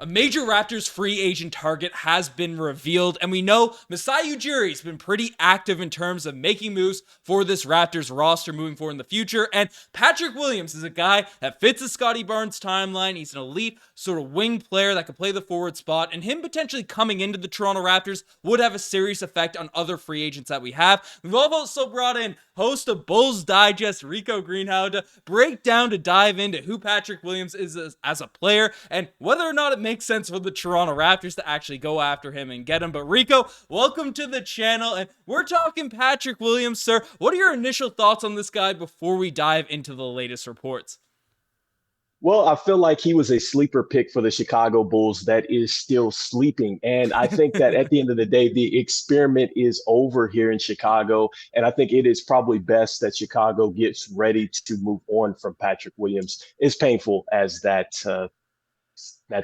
A major Raptors free agent target has been revealed, and we know Masai Ujiri has been pretty active in terms of making moves for this Raptors roster moving forward in the future, and Patrick Williams is a guy that fits the Scottie Barnes timeline. He's an elite sort of wing player that can play the forward spot, and him potentially coming into the Toronto Raptors would have a serious effect on other free agents that we have. We've also brought in host of Bulls Digest, Rico Greenhowe, to break down, to dive into who Patrick Williams is as a player and whether or not it makes sense for the Toronto Raptors to actually go after him and get him. But Rico, welcome to the channel, and we're talking Patrick Williams, sir. What are your initial thoughts on this guy before we dive into the latest reports? Well, I feel like he was a sleeper pick for the Chicago Bulls that is still sleeping. And I think that at the end of the day, the experiment is over here in Chicago. And I think it is probably best that Chicago gets ready to move on from Patrick Williams, as painful as that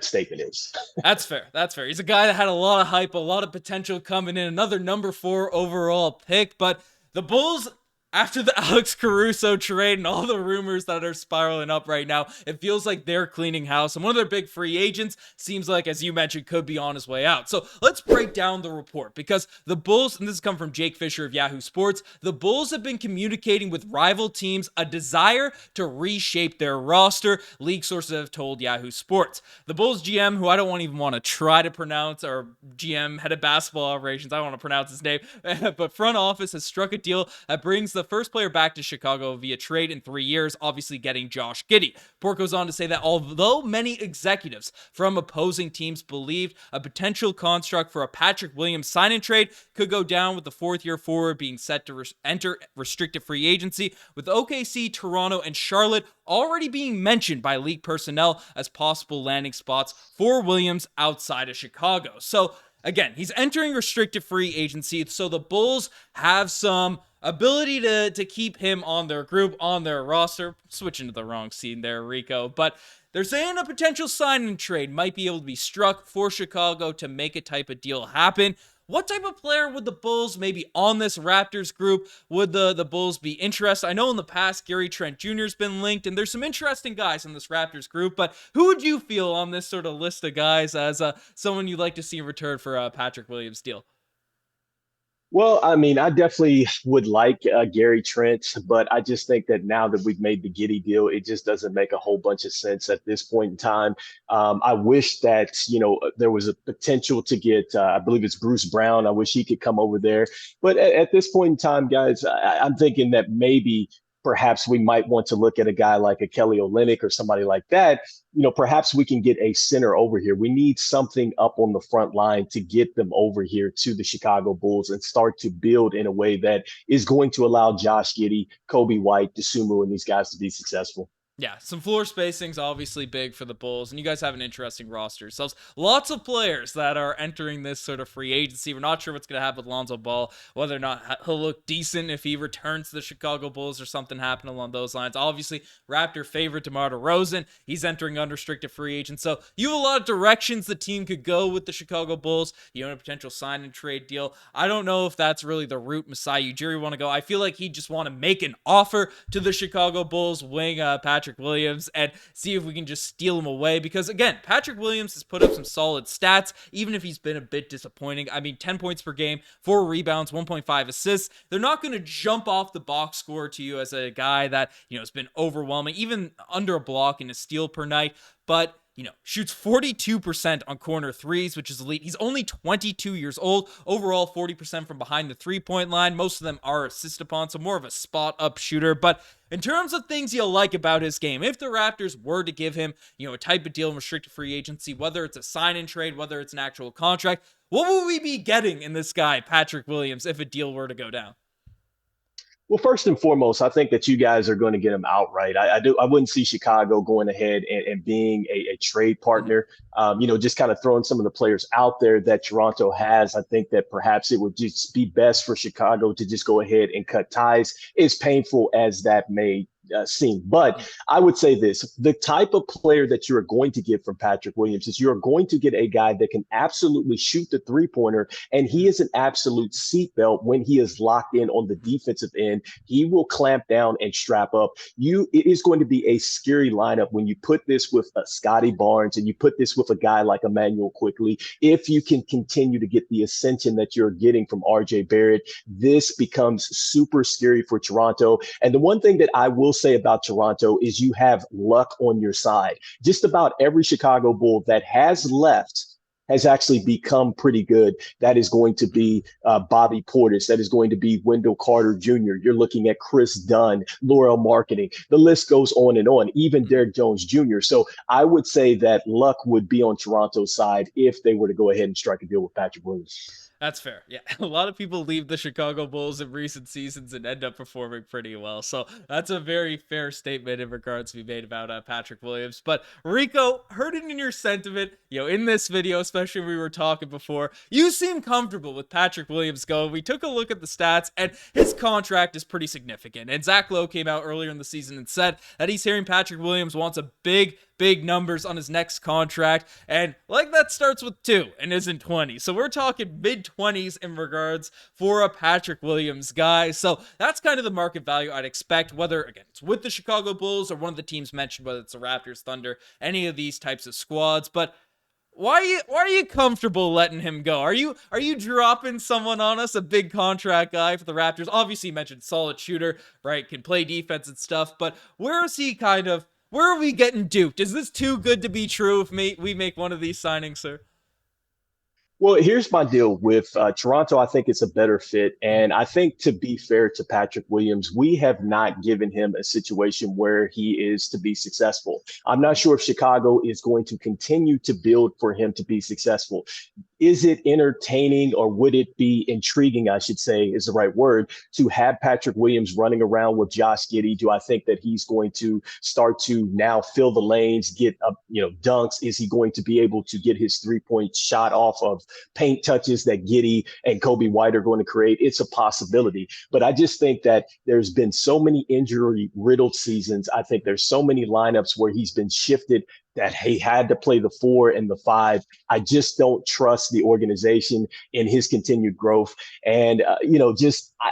statement is. That's fair. That's fair. He's a guy that had a lot of hype, a lot of potential coming in, another number 4 overall pick. But the Bulls, after the Alex Caruso trade and all the rumors that are spiraling up right now, it feels like they're cleaning house. And one of their big free agents seems like, as you mentioned, could be on his way out. So let's break down the report, because the Bulls, and this has come from Jake Fisher of Yahoo Sports, the Bulls have been communicating with rival teams a desire to reshape their roster. League sources have told Yahoo Sports. The Bulls GM, who I don't even want to try to pronounce, or GM, head of basketball operations, I don't want to pronounce his name, but front office has struck a deal that brings the first player back to Chicago via trade in 3 years, obviously getting Josh Giddey. Report goes on to say that although many executives from opposing teams believed a potential construct for a Patrick Williams sign-in trade could go down, with the fourth-year forward being set to enter restricted free agency, with OKC, Toronto, and Charlotte already being mentioned by league personnel as possible landing spots for Williams outside of Chicago. So again, he's entering restricted free agency, so the Bulls have some ability to keep him on their group, on their roster. Switching to the wrong scene there, Rico. But they're saying a potential sign-in trade might be able to be struck for Chicago to make a type of deal happen. What type of player would the Bulls maybe on this Raptors group would the Bulls be interested? I know in the past Gary Trent Jr. has been linked, and there's some interesting guys in this Raptors group, but who would you feel on this sort of list of guys as someone you'd like to see in return for Patrick Williams' deal? Well, I mean, I definitely would like Gary Trent, but I just think that now that we've made the Giddy deal, it just doesn't make a whole bunch of sense at this point in time. I wish that, there was a potential to get, I believe it's Bruce Brown. I wish he could come over there. But at this point in time, guys, I'm thinking that maybe perhaps we might want to look at a guy like a Kelly Olynyk or somebody like that. Perhaps we can get a center over here. We need something up on the front line to get them over here to the Chicago Bulls and start to build in a way that is going to allow Josh Giddey, Kobe White, DeSumo, and these guys to be successful. Yeah, some floor spacing's obviously big for the Bulls, and you guys have an interesting roster yourselves. Lots of players that are entering this sort of free agency. We're not sure what's going to happen with Lonzo Ball, whether or not he'll look decent if he returns to the Chicago Bulls or something happen along those lines. Obviously, Raptor favorite DeMar DeRozan, he's entering unrestricted free agent. So you have a lot of directions the team could go with the Chicago Bulls. You know, a potential sign and trade deal. I don't know if that's really the route Masai Ujiri want to go. I feel like he just want to make an offer to the Chicago Bulls, wing Patrick Williams, and see if we can just steal him away, because again, Patrick Williams has put up some solid stats, even if he's been a bit disappointing. I mean, 10 points per game, 4 rebounds, 1.5 assists. They're not going to jump off the box score to you as a guy that, has been overwhelming, even under a block and a steal per night, but shoots 42% on corner threes, which is elite. He's only 22 years old. Overall, 40% from behind the three-point line. Most of them are assist upon, so more of a spot-up shooter. But in terms of things you'll like about his game, if the Raptors were to give him, a type of deal in restricted free agency, whether it's a sign-in trade, whether it's an actual contract, what would we be getting in this guy, Patrick Williams, if a deal were to go down? Well, first and foremost, I think that you guys are going to get him outright. I wouldn't see Chicago going ahead and being a trade partner. Just kind of throwing some of the players out there that Toronto has. I think that perhaps it would just be best for Chicago to just go ahead and cut ties, as painful as that may seen. But I would say this: the type of player that you are going to get from Patrick Williams is you're going to get a guy that can absolutely shoot the 3-pointer, and he is an absolute seatbelt when he is locked in on the defensive end. He will clamp down and strap up. It is going to be a scary lineup when you put this with Scottie Barnes and you put this with a guy like Immanuel Quickley. If you can continue to get the ascension that you're getting from RJ Barrett, this becomes super scary for Toronto. And the one thing that I will say about Toronto is you have luck on your side. Just about every Chicago Bull that has left has actually become pretty good. That is going to be Bobby Portis. That is going to be Wendell Carter Jr. You're looking at Chris Dunn, Laurel Marketing. The list goes on and on, even Derek Jones Jr. So I would say that luck would be on Toronto's side if they were to go ahead and strike a deal with Patrick Williams. That's fair. Yeah. A lot of people leave the Chicago Bulls in recent seasons and end up performing pretty well. So that's a very fair statement in regards to be made about Patrick Williams. But Rico, heard it in your sentiment, in this video, especially when we were talking before, you seem comfortable with Patrick Williams going. We took a look at the stats and his contract is pretty significant. And Zach Lowe came out earlier in the season and said that he's hearing Patrick Williams wants a big numbers on his next contract, and like that starts with 2 and isn't 20. So we're talking mid-20s in regards for a Patrick Williams guy. So that's kind of the market value I'd expect, whether, again, it's with the Chicago Bulls or one of the teams mentioned, whether it's the Raptors, Thunder, any of these types of squads. But why are you comfortable letting him go? Are you dropping someone on us, a big contract guy for the Raptors? Obviously, you mentioned solid shooter, right? Can play defense and stuff, but where is he where are we getting duped? Is this too good to be true if we make one of these signings, sir? Well, here's my deal with Toronto. I think it's a better fit. And I think, to be fair to Patrick Williams, we have not given him a situation where he is to be successful. I'm not sure if Chicago is going to continue to build for him to be successful. Is it entertaining, or would it be intriguing, I should say is the right word, to have Patrick Williams running around with Josh Giddey? Do I think that he's going to start to now fill the lanes, get up, dunks? Is he going to be able to get his 3-point shot off of paint touches that Giddey and Kobe White are going to create? It's a possibility. But I just think that there's been so many injury riddled seasons. I think there's so many lineups where he's been shifted that he had to play the 4 and the 5. I just don't trust the organization in his continued growth. And,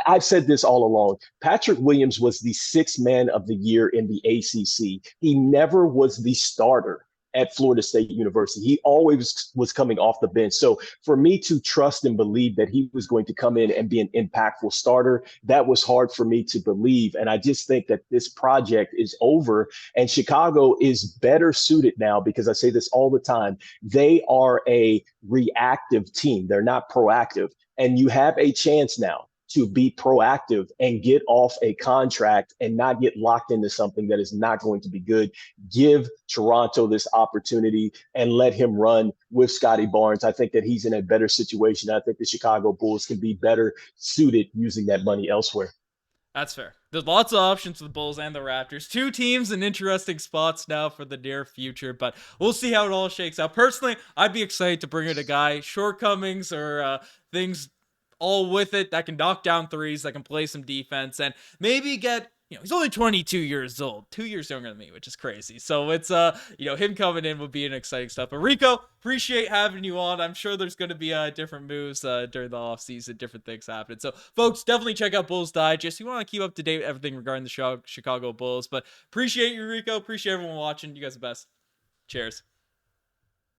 I've said this all along. Patrick Williams was the 6th man of the year in the ACC. He never was the starter at Florida State University. He always was coming off the bench. So for me to trust and believe that he was going to come in and be an impactful starter, that was hard for me to believe. And I just think that this project is over, and Chicago is better suited now, because I say this all the time. They are a reactive team. They're not proactive. And you have a chance now to be proactive and get off a contract and not get locked into something that is not going to be good. Give Toronto this opportunity and let him run with Scottie Barnes. I think that he's in a better situation. I think the Chicago Bulls can be better suited using that money elsewhere. That's fair. There's lots of options for the Bulls and the Raptors. 2 teams in interesting spots now for the near future, but we'll see how it all shakes out. Personally, I'd be excited to bring in a guy, shortcomings or things all with it, that can knock down threes, that can play some defense, and maybe get, he's only 22 years old, 2 years younger than me, which is crazy. So it's, him coming in would be an exciting stuff. But Rico, appreciate having you on. I'm sure there's going to be different moves during the offseason, different things happening. So folks, definitely check out Bulls Digest. You want to keep up to date with everything regarding the Chicago Bulls. But appreciate you, Rico. Appreciate everyone watching. You guys are the best. Cheers.